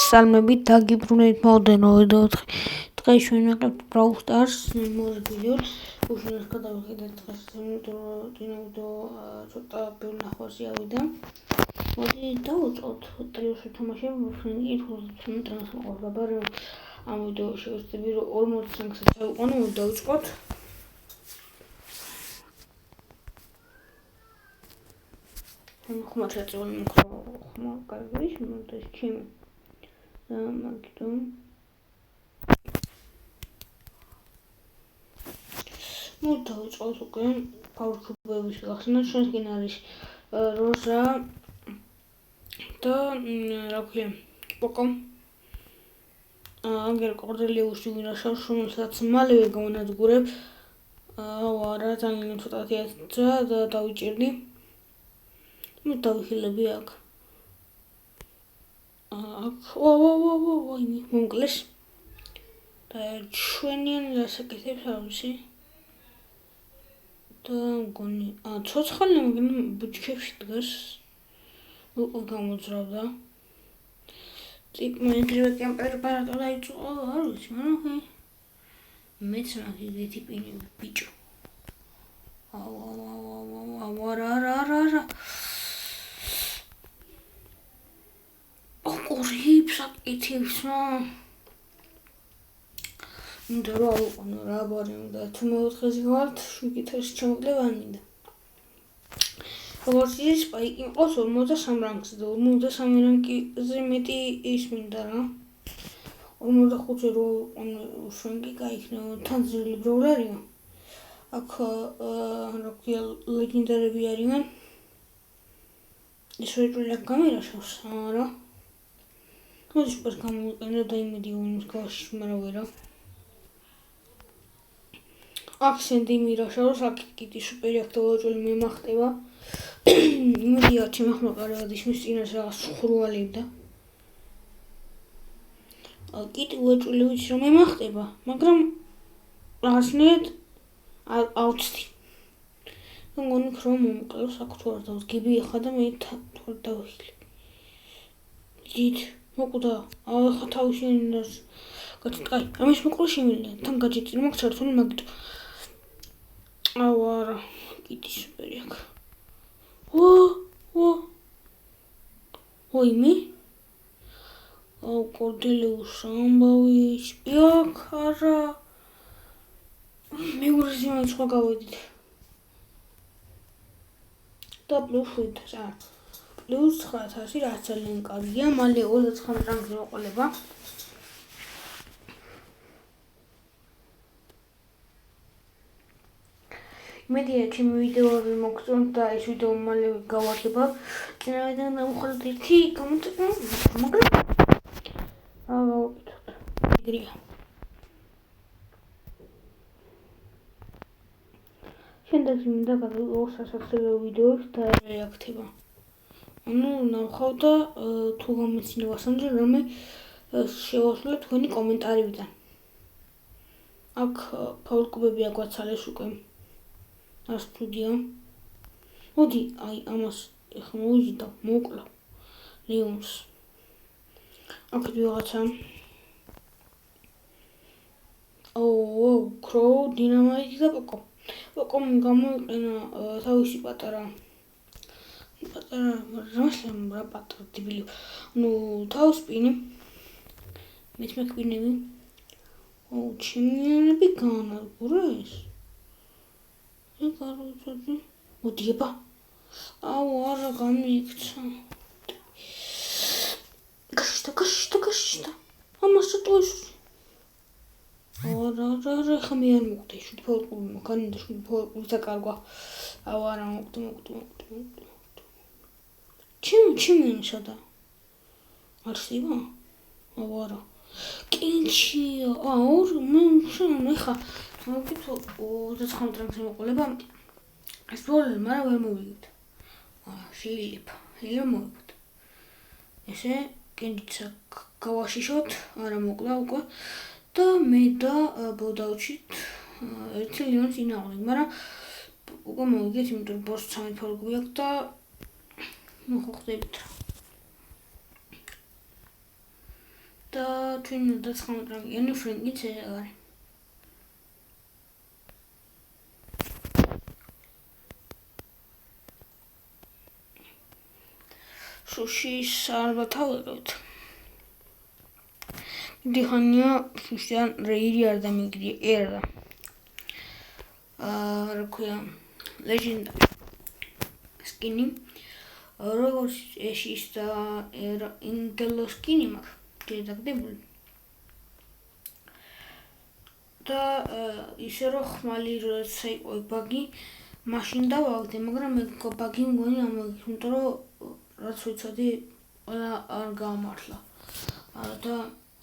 სალმებით დაგიბრუნებით მოდენო ვიდეოთხი. დღეს ჩვენ ვიყავთ Brawl Stars მოზრდილიოთ. უშინოს გადავხედეთ დღეს ვიდეო ცოტა ბევრი ნახვაში ავიდა. მოდი დავუწყოთ ტრიოში თამაშები ფრენგი თვითონ ტრანსფორმირება ბარი ამ ვიდეოში ვստები რომ 40 რანგსაც ავიყვანო მოდი დავუწყოთ. ხმა შეწევენ ხმა კარგი შემოდის ჩემი მაგიტომ მოდი დავუწყოთ უკვე პაურკუბების გახსნა ჩვენსკენ არის როზა და რა ქვია პოკო აგერ კორდელიუსი ვინაშავს რომელსაც მალევე გამონადგურებ არა ძალიან ცოტათი აცა და დავიჭერდი დავიხილები აქ ვაიმე მომკლეს და ჩვენიან დასაკეთებს არ ვიცი და მგონი ცოცხალი მაგრამ ბუჩქებში დგას უკვე გამოძრავდა ტიპმა იგივე ტემპერატურა იწვო არ ვიცი მაგრამ მეც მაგ იგივე პინები ბიჭო არა ორი საკეთებს მინდა რა აყვანო რა ბარი უნდა თუ მეოთხეზე ვართ შუქითეს ჩამოკლება მინდა როგორც ის პაიკი მყავს 43 რანგზე და 43 რანგზე მეტი ის მინდა რა 45-ზე რო აყვანო ფრენგი გაიქნება თან ძველი ბროულერია აქ რა ქვია ლეგენდარები არიან ის რეჭული აქ გამირაშავს არა მოდი სუპერ გამოვიყენო და იმედი ვინმეს გავაში მაგრამ ვერა აქ სენდი მირაშავს აქ კიდე სუპერი აქ დავაჭული მე მახტება იმედია ჩემ ახმაკარად ისმის წინას რაღაც ხრუალებდა კიდე ვაჭული ვიცი რომ მე მახტება მაგრამ რაღაცნაირად აუცდი მგონი რომ მომკლავს აქ თუ არ დავსგები ახლა და მე თორ დავიხილე დიდ მოკვდა ახლა თავში ინდას გაჭიტყაი ამის მოკვლა შემიძლია თან გაჭიტყი მაგ ჩართული მაგით არა კიდე სუპერი აქ ვაიმე კორდელიუს ამბავი სპიაკ არა მეურვეზე მაინც სხვა გავედით და პლუს 900 რაც ძალიან კარგია მალე 29 რანგზე მოყოლება იმედია ჩემი ვიდეოები მოგწონთ და ეს ვიდეო მალე გავარდება წინავიდან დავუხალოთ ერთი გამოტეკნა მაგრამ გავაკეთოთ ეგრეა შემდეგ მინდა გადავიღო სასაცილო ვიდეოებს და რეაქცია ანუ ნახავ და თუ გამეცნობა სამჯერ რამე შევასრულებ თქვენი კომენტარივიდან აქ პაურკუბები აგვაცალეს უკვე სტუდია მოდი აი ამას ეხლა მოვიზიდავ მოკლა ლეონს აქ ვიღაცა კრო დინამიტი და პოკომ გამოიყენა თავისი პატარა რა პატარა დებილი ნუ თავს პინი მეც მეკპინები ჩინიანები განადგურეს ეგაროთოდი მოდიება არა გამიქცა გაშიშთა ამას ტოის არა ხმე არ მოხდე შუთ ფოლკული მაგანდა შუთ ფოლკული საკარგვა არა მოხდე ჩემი შოდა არსივა არა კინჩია ორ მე შენ ხა მოგითო 29 რანგზე მოყოლება ეს პრობლემა მაგრამ ვერ მოვიგეთ შეიძლება მოვიგეთ ესე კენდიცა გავაშიშოთ არა მოკლა უკვე და მე და ბოდავჩით 1 ლიონს ინააღლებ მაგრამ უკვე მოვიგეთ იმიტომ ბოს 13 ფოლკი აქვს და ნუ ხო ხდებით თქვენ 19-მდე ფრენკიც არის. შუშის ალბათ ავიღებთ. დიდი ხანია შუშიდან რეირი არ დამიგდია, ერა. რა ქვია, ლეგენდარი სკინი. როგორც ეშის და ინგელოს სკინი მაქვს შედაგდებული. და ისე რომ ხმალი როცა იყო ბაგი, მაშინ დავაგდე, მაგრამ მე ბაგი მგონი ამოიღეს, იმიტომ რომ რაც ვიცოდი, ყველა არ გამართლა. და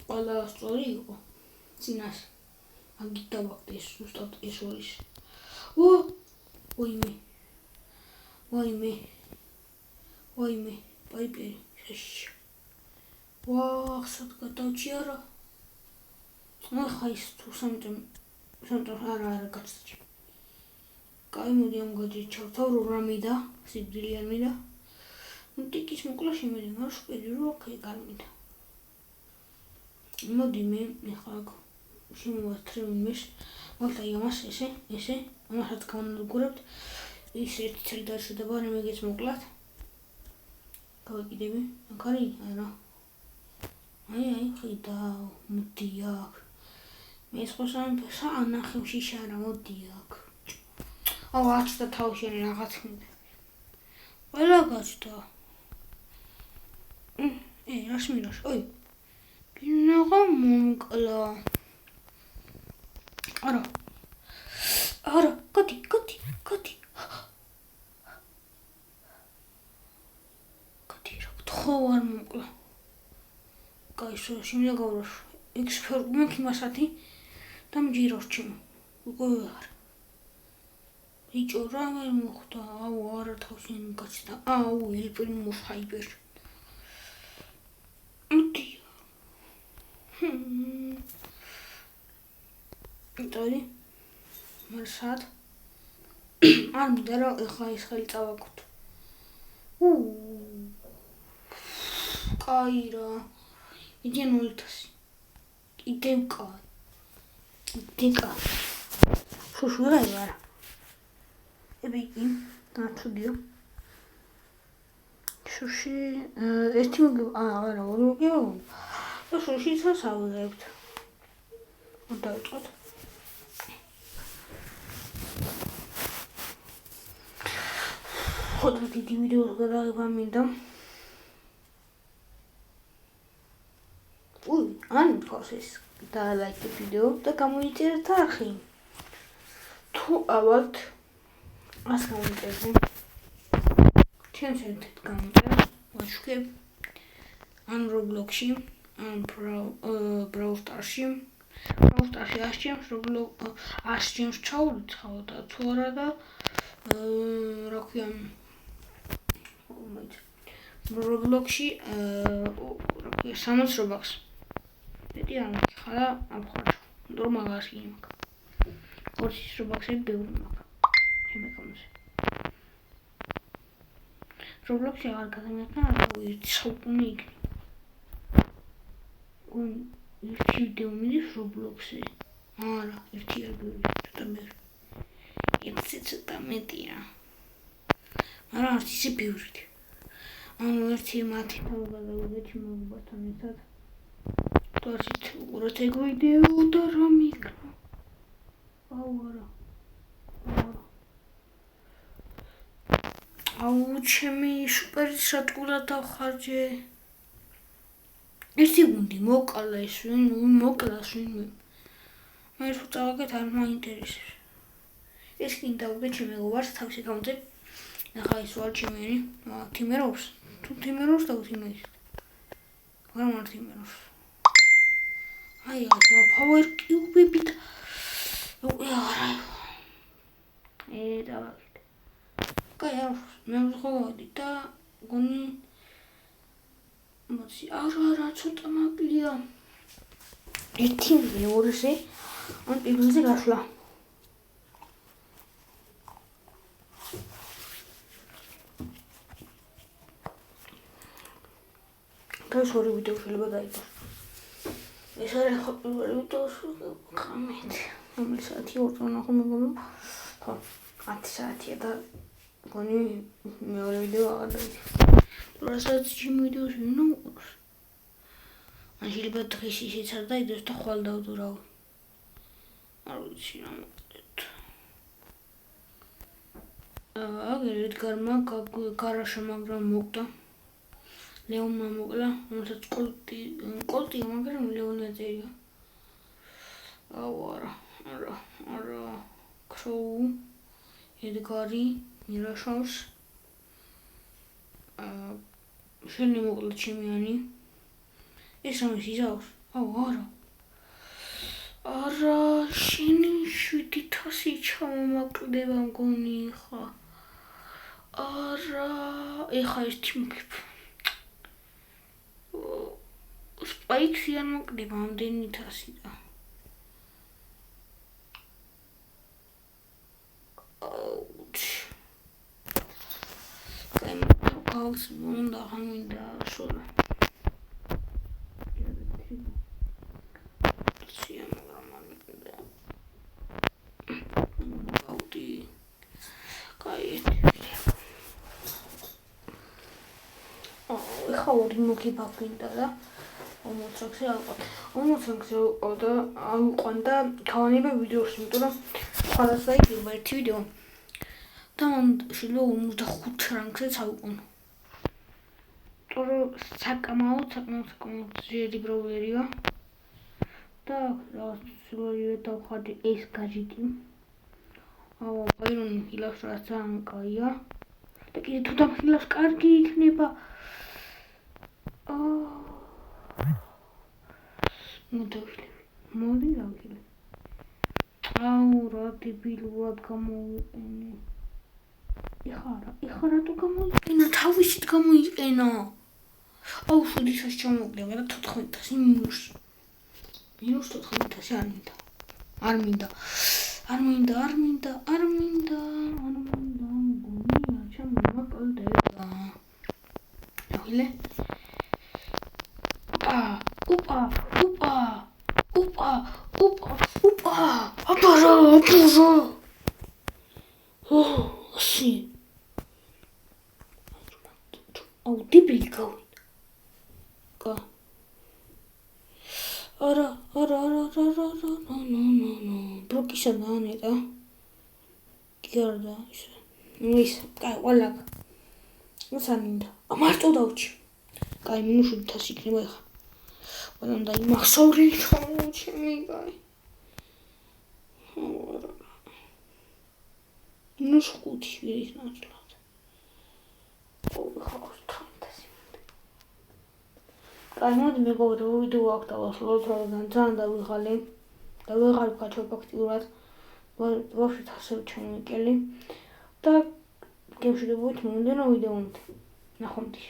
ყველა სწორი იყო წინას. მაგით დავაგდე ეს ზუსტად ეს არის. ვაიმე, პაიპერი, შეშ. სად გადავჭი არა? ხა ის თუ სამტრ არა გაცდე. კაი, მოდი ამ გაჯერ ჩავთავრო რამე და სიკვდილი არ მინდა. ტიკის მოკლა შემედი, მაგრამ შპედი რო აქ გამიდა. მოდი მე ხა შემოვართრევ იმეს. მოხდა იმას ესე, ამასაც განვაგურებთ. ის ერთი წელი დაშვება, რამე მეგეც მოკლათ. გავაკიდები, აქ არის? არა. აი, ხიდა, მოდი აქ. მე სხვა ანახევში შარა, მოდი აქ. რაც და თავშენი რაღაც მინდა. ყველა გაჩნდა. რას მინდას? გინაღა მომკლა. არა, გადი. ხო არ მომკლა. კაი, შემიძლია გავრაშო. ექსპერტ მაქვს იმასათი და მჯირავს ჩემო. უკვე ვეღარ. ბიჭო, რა ვერ მოხდა? არა თავშენი გაჩნდა. ელპრიმ მოხაიბერ. მოდი. იტოდი. მარსად. არ მინდა რა ეხლა ის ხელი წავაგოთ. კაი რა. იდიან 200. კიდევ კაი. შუშვი არა. ებიკი, დაცუდიო. შუში, ერთი არა, ორი მოგება. და შუშიცას ავიღებთ. დავიწყოთ. ხოდა დიდი ვიდეოს გადაღება მინდა. ან პროცეს და ლაიქი ვიდეო და გამოიწერეთ არხი. თუ ავად ას გამოიწერე. ჩემს ერთად გამოიწერე. ვაშუქებ. ან Roblox-ში, ან Brawl Stars-ში. Brawl Stars-ში ასჩემს, ასჩემს ჩაურიცხავ და თუ არა და რა ქვია Roblox-ში რა ქვია 60 Robux. მეტი არ მიხარა ამხარ. ნორმალას იმაკ. 200 Robux-ი ბევრი მაქვს. ჩემი კონზე. Roblox-ი აღარ გადამეტნა, ერთი საუკუნე იქნება. ერთი ვიდეო მიდის Roblox-ი. არა, ერთი არ ბევრი, ცოტა ბევრი. ცოტა მეტია. მაგრამ არც ისე ბევრი. ერთი მათი თავგადავიდეთ მოგბათან ერთად. თორსით უყურეთ ეგ ვიდეო და რა მიქნა. არა. ჩემი სუპერი სატკურა დავხარჯე. ერთი გუნდი მოკლა ეს მოკლას ვინმე. მე რო წავაგეთ არ მაინტერესებს. ეს კი დავდე ჩემი მეგობარს თავში გამოდე. ახლა ის ვარ ჩემი, თიმერობს. თუ თიმერობს და თიმერის. მაგრამ არ თიმერობს. აი, power cube-ით. არა. დავაგეთ. კაი, მე ვხოვდი და გონი მოდი, არა, ცოტა მაკლია. ერთი მეორეზე ან პირველზე გასვლა. და ორი ვიდეო შეიძლება დაიგოს. ეს არის ხო პირველი ვიდეო ვიყავით. რომელი საათი 2:09 მეგონა. ხო, 10 საათია და მგონი მეორე ვიდეო აღარ დავიდე. რასაც ჩემ ვიდეოს ვინო უყურს. ან შეიძლება დღეს ისიც არ დაიდოს და ხვალ დავდურავ. არ ვიცი რა მოვიდეთ. ედგარმა გარაშა მაგრამ მოკდა. ლეონმა მოკლა, რომელსაც კოლტია, მაგრამ ლეონი აწერია. არა. ქროუ, ედგარი, მირაშავს. შენი მოკლა ჩემიანი. ეს რამის იზავს? არა, შენი 700 ჩამომაკლდება მგონი ხა. არა, ეხა ეს თიმკიფ. სპაიქსი არ მოკლდება ამდენი 100 და. Kals bunda hamida şöyle. ხაური მოგიბაფინდა და 40-ზე აყვა. 40-ზე და აყვანდა თავანება ვიდეოში, იმიტომ რომ სხვადასხვა იქნება ერთი ვიდეო. და მან შეიძლება 45 რანგზეც აიყვანო. Τώρα საკამაოდ ძლიერი ბროვლერია და რაღაც სულიერად დავხატე ეს გაჯიტი. ბაირონი ჰილავს რა ძალიან კაია და კიდე თუ დამხილავს კარგი იქნება. მოდი დავხილე. რა დებილურად გამოიყენე. ეხა რატო გამოიყენა? თავისით გამოიყენა. შოდისას ჩამოკლება და 14,000 მინუს 14,000 არ მინდა. მგონია ჩამომაკლდება. დავხილე. ოპა. აბარა. ოსი. დებილი გავიდა. არა. ბროკისა დაანეტა. კი არა და ის. კაი, ყველა. მოსამინდა. მარტო დავჭი. კაი, მინუს 700 იქნება ახლა. ყველამ დაიმახსოვრე ჩემი კაი. მინუს 5 ვირის ნაცვლად. კაი, მოდი მეგობრებო, ვიდეო აქ დავასრულოთ, რადგან ძალიან დავიღალე და ვეღარ ვქაჩვებ აქტიურად. ბავშვით ასევე ჩამოიკელი და გემშვიდობებით მომდევნო ვიდეომდე. ნახვამდის.